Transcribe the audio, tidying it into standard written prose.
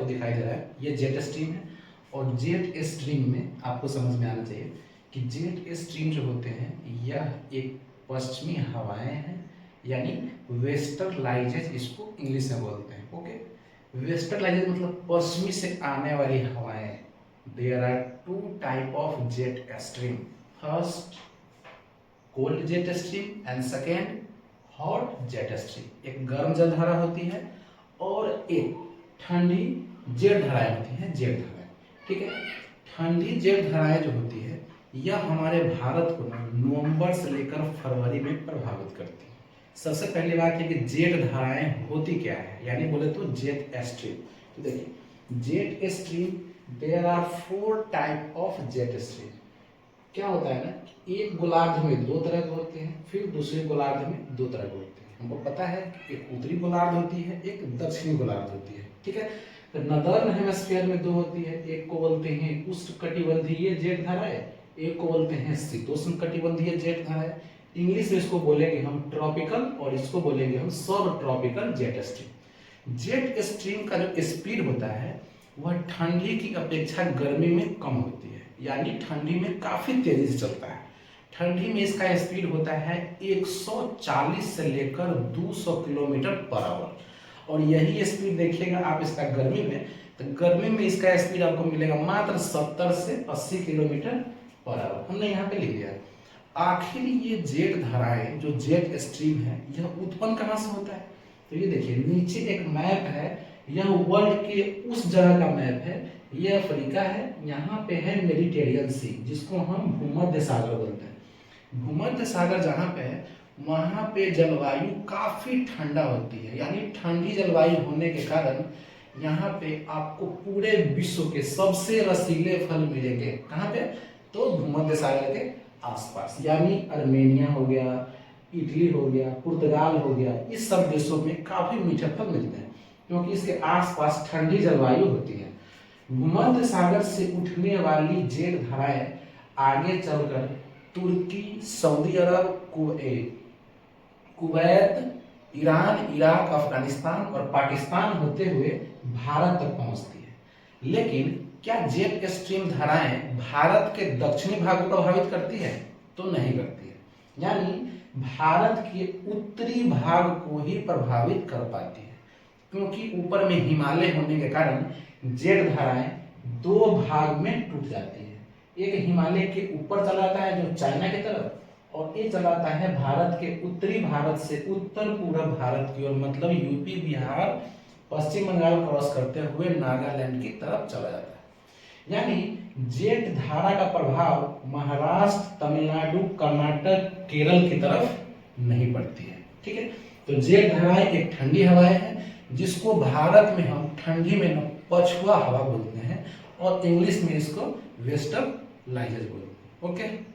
दिखाई दे रहा है ये जेट स्ट्रीम है। और जेट स्ट्रीम में आपको समझ में आना चाहिए कि जेट स्ट्रीम जो होते हैं यह एक पश्चिमी हवाएं हैं, यानी वेस्टर्लाइजेज इसको इंग्लिश में बोलते हैं। ओके, वेस्टर्लाइजेज मतलब पश्चिमी से आने वाली हवाएं। There are two type of jet stream, first cold jet stream and second hot jet stream. एक गर्म जलधारा होती है और एक ठंडी जेट धाराएं होती हैं, जेट धाराएं। ठीक है, ठंडी जेट धाराएं जो होती है यह हमारे भारत को नवंबर से लेकर फरवरी में प्रभावित करती है। सबसे पहली बात है कि जेट धाराएं होती क्या है, यानी बोले तो जेट स्ट्रीम। तो देखिए jet stream there are 4 type of jet stream. क्या होता है ना, एक गोलार्ध में 2 तरह के होते हैं, फिर दूसरे गोलार्ध में 2 तरह के होते हैं। हमको पता है एक उत्तरी गोलार्ध होती है, एक दक्षिणी गोलार्ध होती है। ठीक है, तो नदर्न हेमिस्फीयर में 2 होती है, एक को बोलते हैं उष्णकटिबंधीय जेट धाराएं, एक को बोलते हैं शीतोष्णकटिबंधीय जेट धाराएं। इंग्लिश में इसको बोलेंगे हम ट्रॉपिकल और इसको बोलेंगे हम सब tropical jet stream. Jet stream का जो स्पीड होता है वह ठंडी की अपेक्षा गर्मी में कम होती है, यानी ठंडी में काफी तेजी से चलता है। ठंडी में इसका स्पीड होता है 140 से लेकर 200 किलोमीटर पर आवर। और यही स्पीड देखिएगा आप इसका गर्मी में, तो गर्मी में इसका स्पीड आपको मिलेगा मात्र 70 से 80 किलोमीटर पर आवर। हमने यहाँ पे लिख दिया। आखिर ये जेट धाराएं जो जेट स्ट्रीम है यह उत्पन्न कहाँ से होता है, तो ये देखिए नीचे एक मैप है, यह वर्ल्ड के उस जगह का मैप है। ये अफ्रीका है, यहाँ पे है मेडिटेरियन सी जिसको हम भूमध्य सागर बोलते हैं। भूमध्य सागर जहाँ पे है वहाँ पे जलवायु काफी ठंडा होती है, यानी ठंडी जलवायु होने के कारण यहाँ पे आपको पूरे विश्व के सबसे रसीले फल मिलेंगे। कहाँ पे, तो भूमध्य सागर के आसपास, यानी अर्मेनिया हो गया, इटली हो गया, पुर्तगाल हो गया, इस सब देशों में काफी मीठे फल मिलते हैं क्योंकि इसके आसपास ठंडी जलवायु होती है। भूमध्य सागर से उठने वाली जेट धाराएं आगे चलकर तुर्की, सऊदी अरब, कुवैत, ईरान, इराक, अफगानिस्तान और पाकिस्तान होते हुए भारत तक पहुंचती है। लेकिन क्या जेट स्ट्रीम धाराएं भारत के दक्षिणी भाग को प्रभावित करती है, तो नहीं करती है, यानी भारत के उत्तरी भाग को ही प्रभावित कर पाती है क्योंकि ऊपर में हिमालय होने के कारण जेट धाराएं 2 भाग में टूट जाती है। एक हिमालय के ऊपर चला जाता है जो चाइना की तरफ, और ये चलाता है भारत के उत्तरी भारत से उत्तर पूर्व भारत की ओर, मतलब यूपी, बिहार, पश्चिम बंगाल क्रॉस करते हुए नागालैंड की तरफ चला जाता है। यानी जेट धारा का प्रभाव महाराष्ट्र, तमिलनाडु, कर्नाटक, केरल की तरफ नहीं पड़ती है। ठीक है, तो जेट धाराएं एक ठंडी हवाएं हैं जिसको भारत में हम ठंडी में पछुआ हवा बोलते हैं और इंग्लिश में इसको वेस्टर्लाइजेज बोलते हैं। ओके।